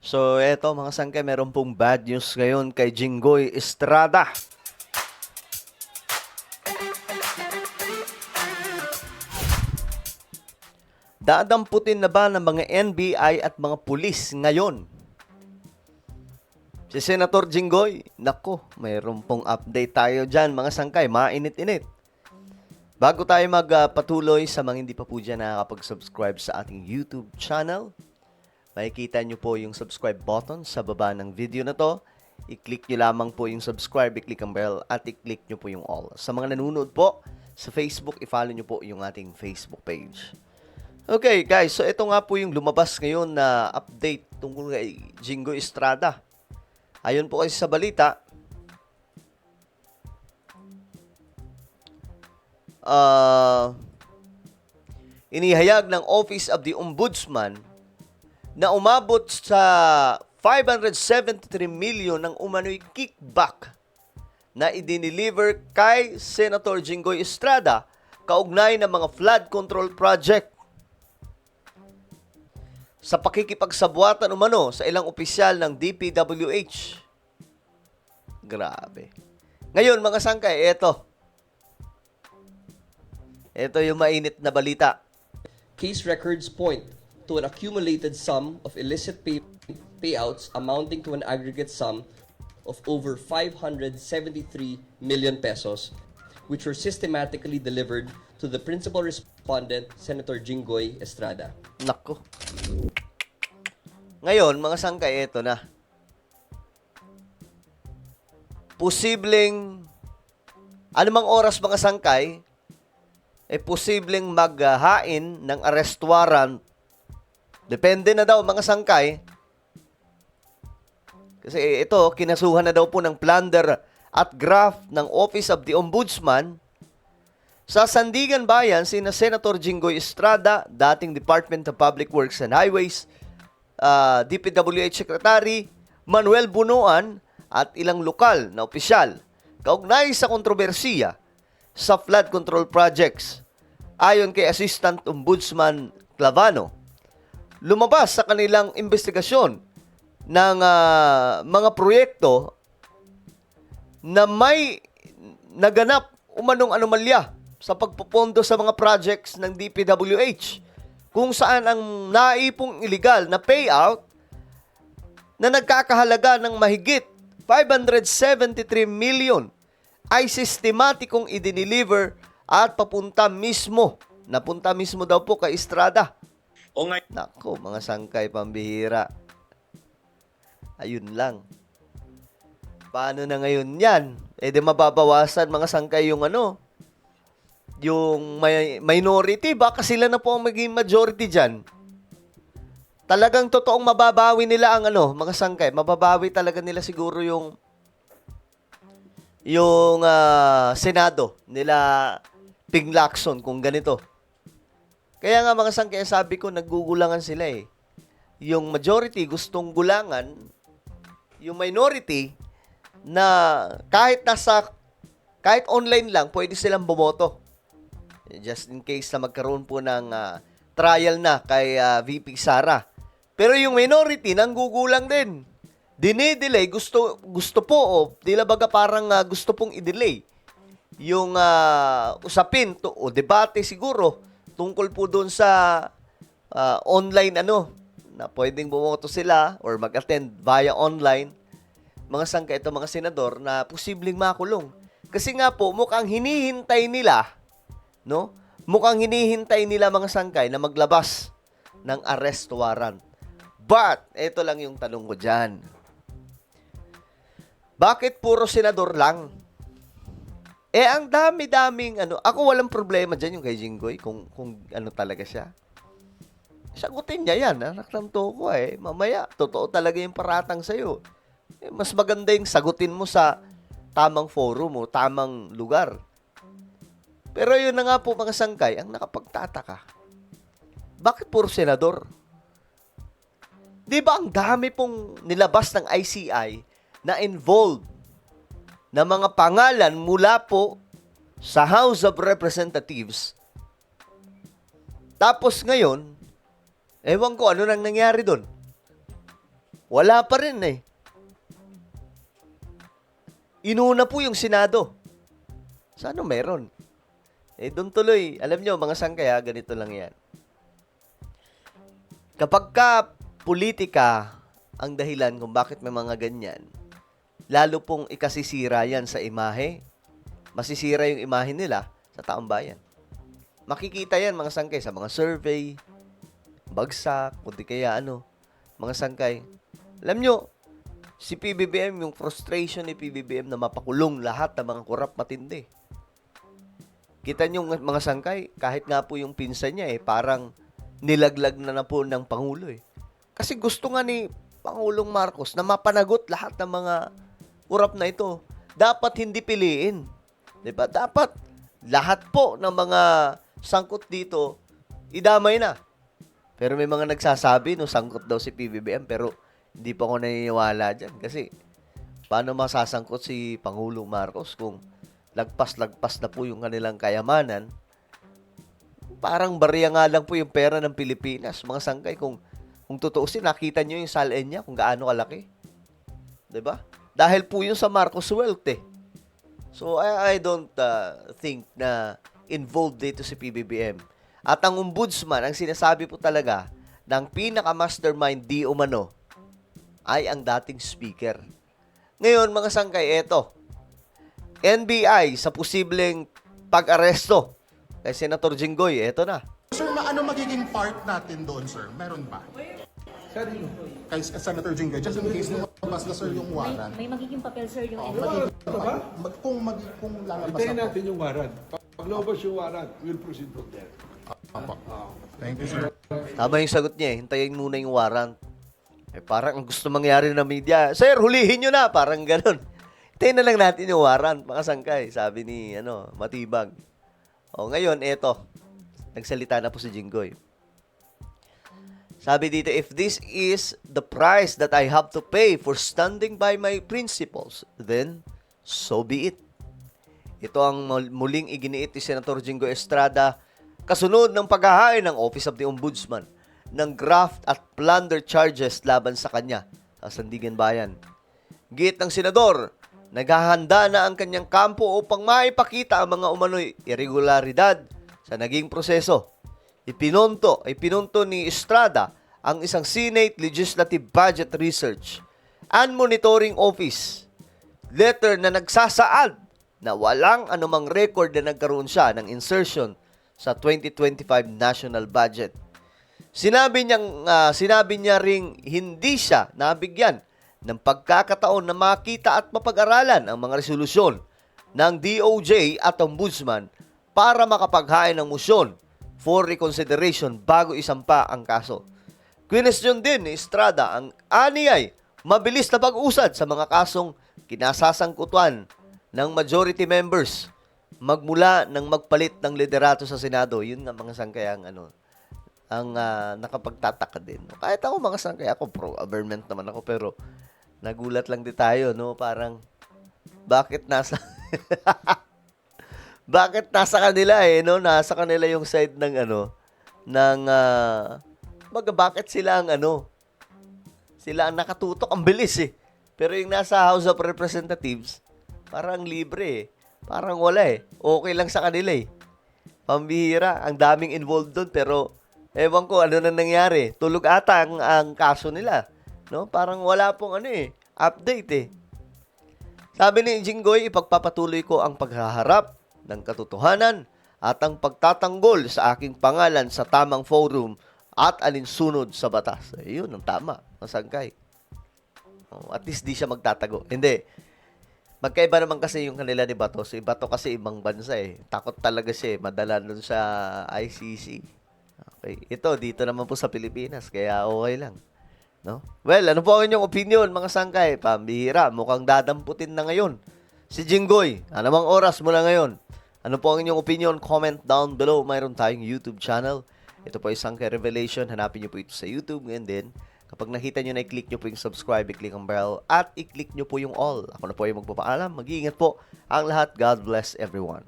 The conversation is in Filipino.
So, eto mga sangkay, meron pong bad news ngayon kay Jinggoy Estrada. Dadamputin na ba ng mga NBI at mga pulis ngayon? Si Senator Jinggoy, nako, mayroon pong update tayo dyan mga sangkay, mainit-init. Bago tayo magpatuloy sa mga hindi pa po dyan nakakapag-subscribe sa ating YouTube channel, makikita nyo po yung subscribe button sa baba ng video na to. I-click nyo lamang po yung subscribe, i-click ang bell, at i-click nyo po yung all. Sa mga nanonood po sa Facebook, i-follow nyo po yung ating Facebook page. Okay guys, so ito nga po yung lumabas ngayon na update tungkol kay Jinggoy Estrada. Ayon po kasi sa balita, inihayag ng Office of the Ombudsman na umabot sa 573 million ng umano'y kickback na idiniliver kay Senator Jinggoy Estrada kaugnay ng mga flood control project. Sa pakikipagsabuatan umano sa ilang opisyal ng DPWH. Grabe. Ngayon mga sangkay, eto. Ito yung mainit na balita. Case records point to an accumulated sum of illicit payouts amounting to an aggregate sum of over 573 million pesos, which were systematically delivered to the principal respondent, Senator Jinggoy Estrada. Nako. Ngayon, mga sangkay, eto na. Posibleng, anumang oras mga sangkay, posibleng maghain ng arrest warrant. Depende na daw mga sangkay. Kasi ito, kinasuhan na daw po ng plunder at graft ng Office of the Ombudsman sa Sandigan Bayan, sina Senator Jinggoy Estrada, dating Department of Public Works and Highways, DPWH Secretary Manuel Bunuan at ilang lokal na opisyal kaugnay sa kontrobersiya sa flood control projects. Ayon kay Assistant Ombudsman Clavano, lumabas sa kanilang investigasyon ng mga proyekto na may naganap umanong anomalya sa pagpopondo sa mga projects ng DPWH kung saan ang naipong illegal na payout na nagkakahalaga ng mahigit 573 million ay sistematikong idiniliver at napunta mismo daw po kay Estrada. O nga, Nako, mga sangkay pambihira. Ayun lang. Paano na ngayon yan? Di mababawasan mga sangkay yung yung minority, baka sila na po ang maging majority dyan. Talagang totoong mababawi nila ang mga sangkay. Mababawi talaga nila siguro yung Senado nila Ping Lacson kung ganito. Kaya nga mga sangkay, sabi ko, naggugulangan sila eh. Yung majority gustong gulangan, yung minority na kahit online lang, pwede silang bumoto. Just in case na magkaroon po ng trial na kay VP Sara. Pero yung minority, nanggugulang din. Dine-delay, gusto po, tila baga parang gusto pong i-delay yung usapin o debate siguro tungkol po doon sa online na pwedeng bumoto sila or mag-attend via online. Mga sangka ito, mga senador na posibleng makulong. Kasi nga po, mukhang hinihintay nila mga sangkay na maglabas ng arrest warrant. But, ito lang yung tanong ko dyan. Bakit puro senador lang? Ang dami-daming ako walang problema dyan yung kay Jinggoy kung talaga siya. Sagutin niya yan, anak ng toko Mamaya, totoo talaga yung paratang sa'yo. Mas maganda yung sagutin mo sa tamang forum o tamang lugar. Pero yun na nga po mga sangkay, ang nakapagtataka. Bakit puro senador? Di ba ang dami pong nilabas ng ICI na involved na mga pangalan mula po sa House of Representatives. Tapos ngayon, ewan ko ano nang nangyari doon. Wala pa rin eh. Inuna po yung Senado. Sana meron. Doon tuloy. Alam nyo, mga sangkaya, ganito lang yan. Kapag ka politika ang dahilan kung bakit may mga ganyan, lalo pong ikasisira yan sa imahe, masisira yung imahe nila sa taong bayan. Makikita yan, mga sangkay, sa mga survey, bagsak, kundi kaya mga sangkay. Alam nyo, si PBBM, yung frustration ni PBBM na mapakulong lahat ng mga korap matindi. Kita nyo mga sangkay, kahit nga po yung pinsan niya parang nilaglag na po ng Pangulo Kasi gusto nga ni Pangulong Marcos na mapanagot lahat ng mga korap na ito. Dapat hindi piliin. Diba? Dapat lahat po ng mga sangkot dito, idamay na. Pero may mga nagsasabi, sangkot daw si PBBM, pero hindi pa ako naniniwala dyan. Kasi, paano masasangkot si Pangulong Marcos kung lagpas-lagpas na po yung kanilang kayamanan? Parang barya nga lang po yung pera ng Pilipinas. Mga sangkay, kung tutuusin, nakita nyo yung salin niya kung gaano kalaki. Diba? Dahil po yun sa Marcos wealth So, I don't think na involved dito si PBBM. At ang ombudsman, ang sinasabi po talaga ng pinaka-mastermind di umano ay ang dating speaker. Ngayon, mga sangkay, eto. NBI sa posibleng pag-aresto kay Senator Jinggoy, eto na. Sir, ano magiging part natin doon, sir? Meron ba? Kay Senator Jinggoy, just in case lumabas na, sir, yung warrant. May magiging papel, sir, yung Kung lalabas Hintayin na po. natin yung warrant. Pag lumabas yung warrant, we'll proceed from there. Apo. Thank you, sir. Tama yung sagot niya hintayin muna yung warrant. Parang ang gusto mangyari ng media, sir, hulihin nyo na, parang ganun. Hintayin na lang natin yung warrant, mga sangkay, sabi ni Matibag. Ngayon, eto, nagsalita na po si Jinggoy. Sabi dito, if this is the price that I have to pay for standing by my principles, then so be it. Ito ang muling iginiit ni Senator Jinggoy Estrada kasunod ng paghahain ng Office of the Ombudsman ng graft at plunder charges laban sa kanya sa Sandigan Bayan. Giit ng senador, naghahanda na ang kanyang kampo upang maipakita ang mga umano'y irregularidad sa naging proseso. Ipinunto ni Estrada ang isang Senate Legislative Budget Research and Monitoring Office letter na nagsasaad na walang anumang record na nagkaroon siya ng insertion sa 2025 national budget. Sinabi niya ring hindi siya nabigyan ng pagkakataon na makita at mapag-aralan ang mga resolusyon ng DOJ at Ombudsman para makapaghain ng motion for reconsideration bago isampa ang kaso. Kwestiyon din ni Estrada ang aniyay mabilis na pag-usad sa mga kasong kinasasangkutan ng majority members magmula ng magpalit ng liderato sa Senado. Yun nga mga sangkayang ang nakapagtataka din. Kahit ako mga sangkay, ako pro-government naman ako, pero nagulat lang din tayo, parang bakit nasa bakit nasa kanila nasa kanila yung side ng bakit sila ang sila ang nakatutok, ang bilis Pero yung nasa House of Representatives, parang libre Parang wala Okay lang sa kanila Pambihira, ang daming involved doon, pero ewan ko ano na nangyari. Tulog ata ang kaso nila, Parang wala pong update Sabi ni Jinggoy, ipagpapatuloy ko ang paghaharap ng katotohanan at ang pagtatanggol sa aking pangalan sa tamang forum at alinsunod sa batas. Yun ang tama, ang sangkay. At least di siya magtatago. Hindi. Magkaiba naman kasi yung kanila ni Bato. Si Bato kasi ibang bansa Takot talaga siya madala dun sa ICC. Okay. Ito, dito naman po sa Pilipinas. Kaya okay lang. Well, ano po ang inyong opinion, mga sangkay? Pambihira, mukhang dadamputin na ngayon si Jinggoy. Anumang oras mula ngayon. Ano po ang inyong opinion? Comment down below. Mayroon tayong YouTube channel. Ito po ay Sangkay Revelation. Hanapin nyo po ito sa YouTube. And then, kapag nakita nyo na, i-click nyo po yung subscribe, i-click ang bell, at i-click nyo po yung all. Ako na po ay magpapaalam. Mag-iingat po ang lahat. God bless everyone.